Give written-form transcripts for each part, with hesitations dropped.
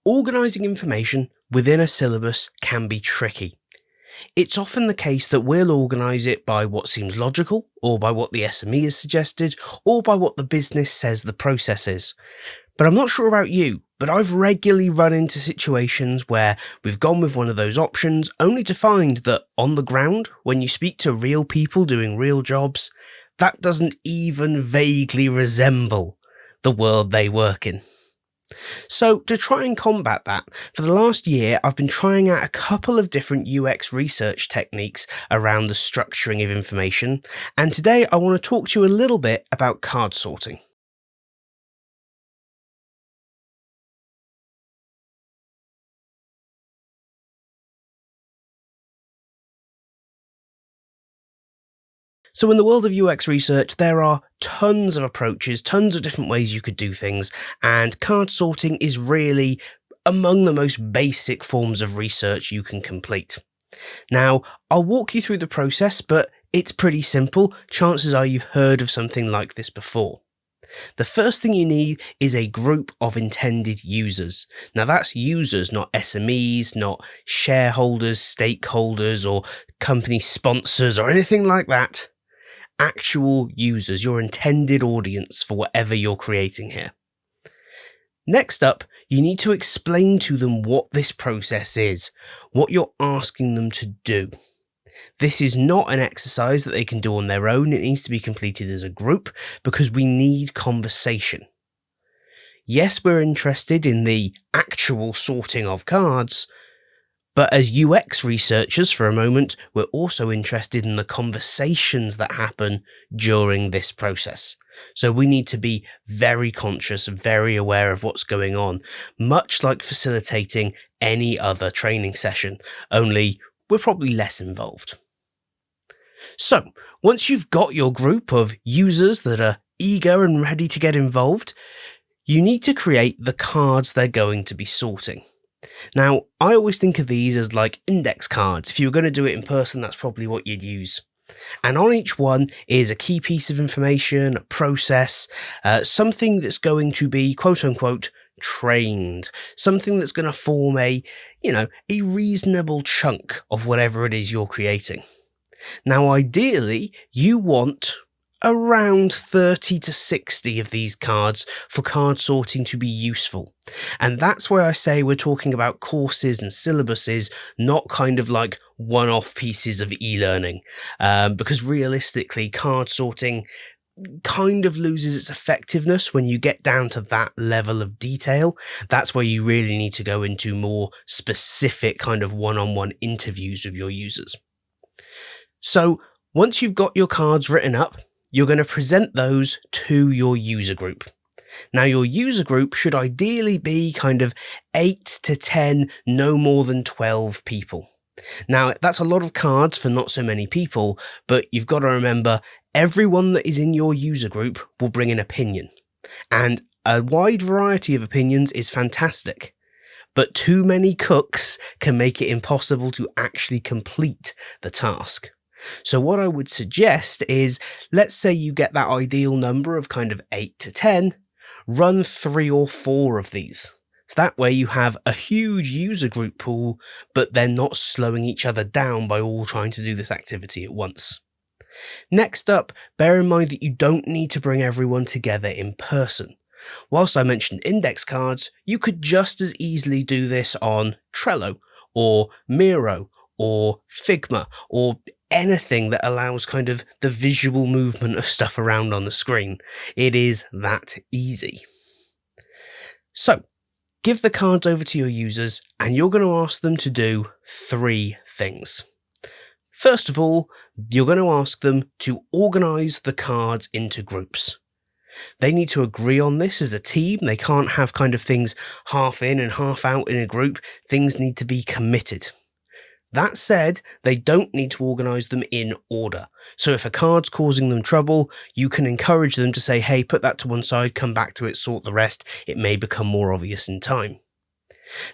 Organising information within a syllabus can be tricky. It's often the case that we'll organise it by what seems logical, or by what the SME has suggested, or by what the business says the process is. But I'm not sure about you, but I've regularly run into situations where we've gone with one of those options only to find that on the ground, when you speak to real people doing real jobs, that doesn't even vaguely resemble the world they work in. So to try and combat that, for the last year I've been trying out a couple of different UX research techniques around the structuring of information, and today I want to talk to you a little bit about card sorting. So in the world of UX research, there are tons of approaches, tons of different ways you could do things, and card sorting is really among the most basic forms of research you can complete. Now, I'll walk you through the process, but it's pretty simple. Chances are you've heard of something like this before. The first thing you need is a group of intended users. Now that's users, not SMEs, not shareholders, stakeholders, or company sponsors, or anything like that. Actual users, your intended audience for whatever you're creating here. Next up, you need to explain to them what this process is, what you're asking them to do. This is not an exercise that they can do on their own, it needs to be completed as a group because we need conversation. Yes, we're interested in the actual sorting of cards, but as UX researchers for a moment, we're also interested in the conversations that happen during this process. So we need to be very conscious, very aware of what's going on, much like facilitating any other training session, only we're probably less involved. So once you've got your group of users that are eager and ready to get involved, you need to create the cards they're going to be sorting. Now, I always think of these as like index cards. If you were going to do it in person, that's probably what you'd use. And on each one is a key piece of information, a process, something that's going to be quote unquote trained, something that's going to form a reasonable chunk of whatever it is you're creating. Now, ideally, you want around 30 to 60 of these cards for card sorting to be useful. And that's why I say we're talking about courses and syllabuses, not kind of like one-off pieces of e-learning. Because realistically, card sorting kind of loses its effectiveness when you get down to that level of detail. That's where you really need to go into more specific kind of one-on-one interviews with your users. So once you've got your cards written up, you're going to present those to your user group. Now, your user group should ideally be kind of 8 to 10, no more than 12 people. Now, that's a lot of cards for not so many people, but you've got to remember everyone that is in your user group will bring an opinion. And a wide variety of opinions is fantastic. But too many cooks can make it impossible to actually complete the task. So what I would suggest is, let's say you get that ideal number of kind of 8 to 10, run 3 or 4 of these. So that way you have a huge user group pool, but they're not slowing each other down by all trying to do this activity at once. Next up, bear in mind that you don't need to bring everyone together in person. Whilst I mentioned index cards, you could just as easily do this on Trello or Miro or Figma or anything that allows kind of the visual movement of stuff around on the screen. It is that easy. So, give the cards over to your users and you're going to ask them to do 3 things. First of all, you're going to ask them to organise the cards into groups. They need to agree on this as a team. They can't have kind of things half in and half out in a group. Things need to be committed. That said, they don't need to organise them in order. So if a card's causing them trouble, you can encourage them to say, hey, put that to one side, come back to it, sort the rest. It may become more obvious in time.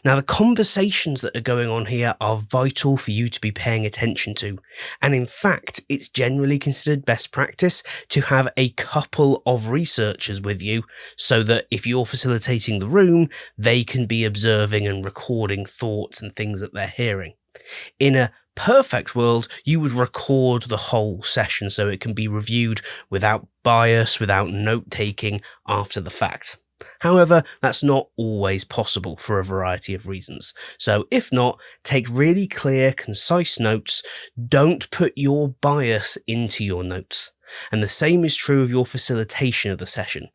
Now, the conversations that are going on here are vital for you to be paying attention to. And in fact, it's generally considered best practice to have a couple of researchers with you so that if you're facilitating the room, they can be observing and recording thoughts and things that they're hearing. In a perfect world, you would record the whole session so it can be reviewed without bias, without note-taking after the fact. However, that's not always possible for a variety of reasons. So if not, take really clear, concise notes. Don't put your bias into your notes. And the same is true of your facilitation of the session.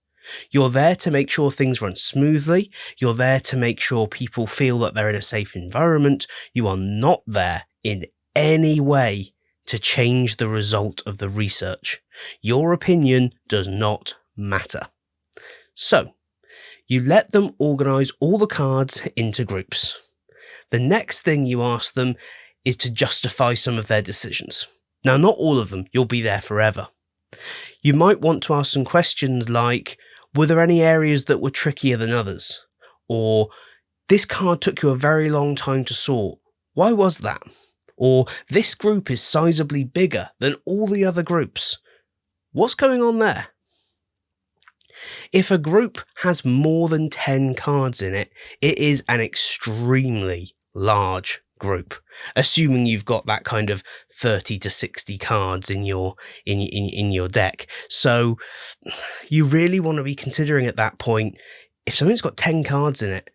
You're there to make sure things run smoothly. You're there to make sure people feel that they're in a safe environment. You are not there in any way to change the result of the research. Your opinion does not matter. So, you let them organise all the cards into groups. The next thing you ask them is to justify some of their decisions. Now, not all of them, you'll be there forever. You might want to ask some questions like, were there any areas that were trickier than others? Or, this card took you a very long time to sort. Why was that? Or, this group is sizably bigger than all the other groups. What's going on there? If a group has more than 10 cards in it, it is an extremely large group, assuming you've got that kind of 30 to 60 cards in your deck. So you really want to be considering at that point, if something's got 10 cards in it,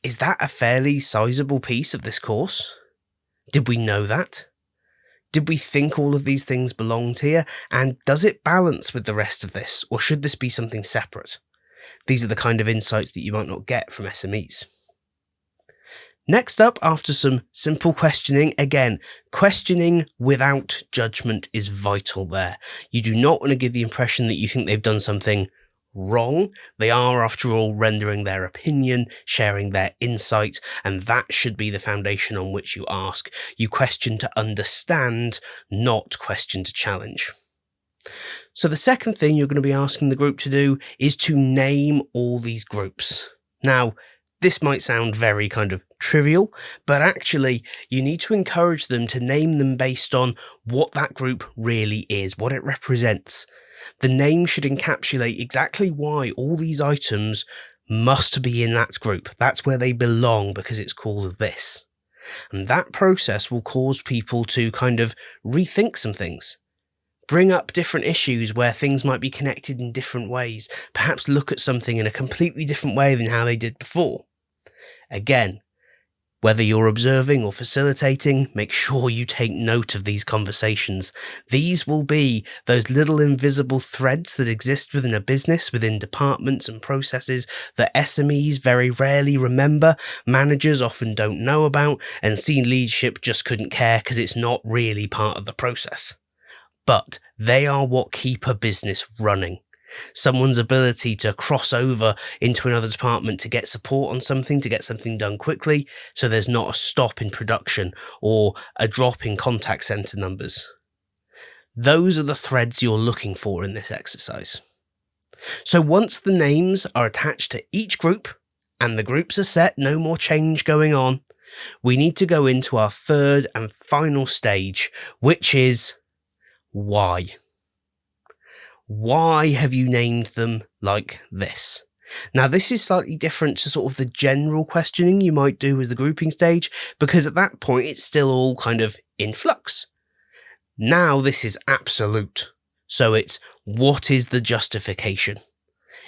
is that a fairly sizable piece of this course? Did we know that? Did we think all of these things belonged here? And does it balance with the rest of this? Or should this be something separate? These are the kind of insights that you might not get from SMEs. Next up, after some simple questioning, again, questioning without judgment is vital there. You do not want to give the impression that you think they've done something wrong. They are, after all, rendering their opinion, sharing their insight, and that should be the foundation on which you ask. You question to understand, not question to challenge. So the second thing you're going to be asking the group to do is to name all these groups. Now, this might sound very kind of trivial, but actually you need to encourage them to name them based on what that group really is, what it represents. The name should encapsulate exactly why all these items must be in that group. That's where they belong because it's called this. And that process will cause people to kind of rethink some things. Bring up different issues where things might be connected in different ways. Perhaps look at something in a completely different way than how they did before. Again, whether you're observing or facilitating, make sure you take note of these conversations. These will be those little invisible threads that exist within a business, within departments and processes that SMEs very rarely remember, managers often don't know about, and senior leadership just couldn't care because it's not really part of the process. But they are what keep a business running. Someone's ability to cross over into another department to get support on something, to get something done quickly, so there's not a stop in production or a drop in contact center numbers. Those are the threads you're looking for in this exercise. So once the names are attached to each group and the groups are set, no more change going on, we need to go into our third and final stage, which is why. Why have you named them like this? Now, this is slightly different to sort of the general questioning you might do with the grouping stage, because at that point, it's still all kind of in flux. Now, this is absolute. So it's, what is the justification?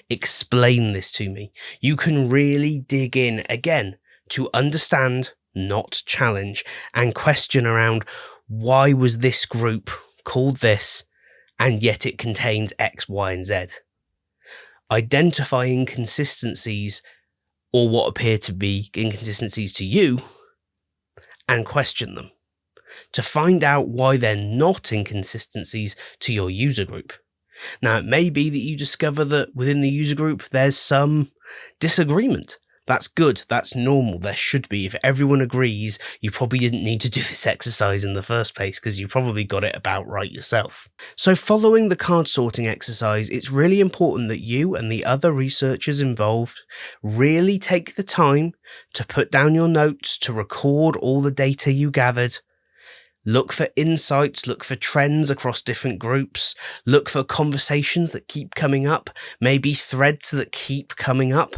Explain this to me. You can really dig in, again, to understand, not challenge, and question around, why was this group called this, and yet it contains X, Y, and Z. Identify inconsistencies or what appear to be inconsistencies to you and question them to find out why they're not inconsistencies to your user group. Now, it may be that you discover that within the user group there's some disagreement. That's good, that's normal, there should be. If everyone agrees, you probably didn't need to do this exercise in the first place because you probably got it about right yourself. So following the card sorting exercise, it's really important that you and the other researchers involved really take the time to put down your notes, to record all the data you gathered. Look for insights, look for trends across different groups, look for conversations that keep coming up, maybe threads that keep coming up,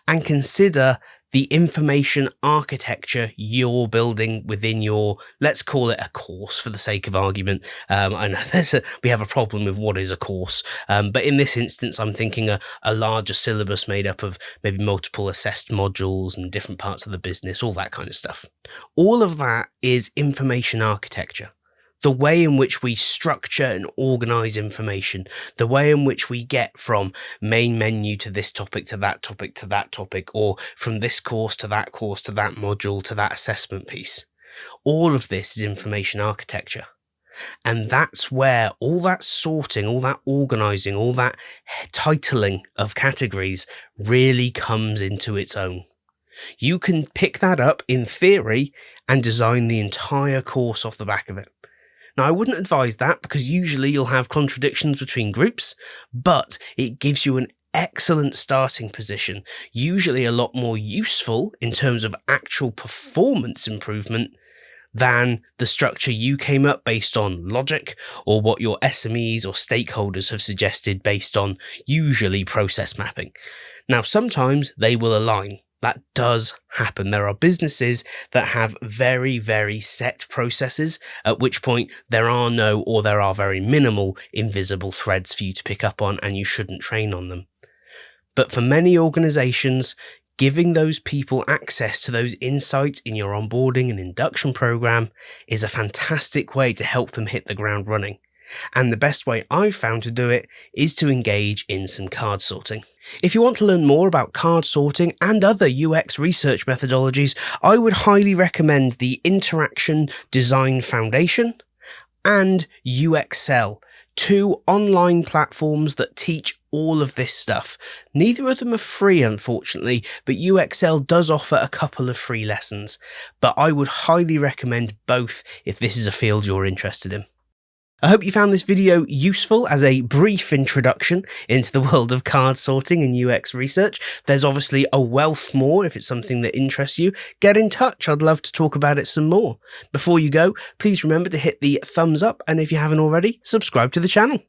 and consider the information architecture you're building within your, let's call it a course for the sake of argument. I know we have a problem with what is a course, but in this instance, I'm thinking a larger syllabus made up of maybe multiple assessed modules and different parts of the business, all that kind of stuff. All of that is information architecture. The way in which we structure and organize information, the way in which we get from main menu to this topic to that topic to that topic, or from this course to that module to that assessment piece. All of this is information architecture. And that's where all that sorting, all that organizing, all that titling of categories really comes into its own. You can pick that up in theory and design the entire course off the back of it. Now, I wouldn't advise that because usually you'll have contradictions between groups, but it gives you an excellent starting position, usually a lot more useful in terms of actual performance improvement than the structure you came up based on logic or what your SMEs or stakeholders have suggested based on usually process mapping. Now, sometimes they will align. That does happen. There are businesses that have very, very set processes, at which point there are no, or there are very minimal invisible threads for you to pick up on, and you shouldn't train on them. But for many organizations, giving those people access to those insights in your onboarding and induction program is a fantastic way to help them hit the ground running. And the best way I've found to do it is to engage in some card sorting. If you want to learn more about card sorting and other UX research methodologies, I would highly recommend the Interaction Design Foundation and UXL, two online platforms that teach all of this stuff. Neither of them are free, unfortunately, but UXL does offer a couple of free lessons. But I would highly recommend both if this is a field you're interested in. I hope you found this video useful as a brief introduction into the world of card sorting and UX research. There's obviously a wealth more if it's something that interests you. Get in touch, I'd love to talk about it some more. Before you go, please remember to hit the thumbs up, and if you haven't already, subscribe to the channel.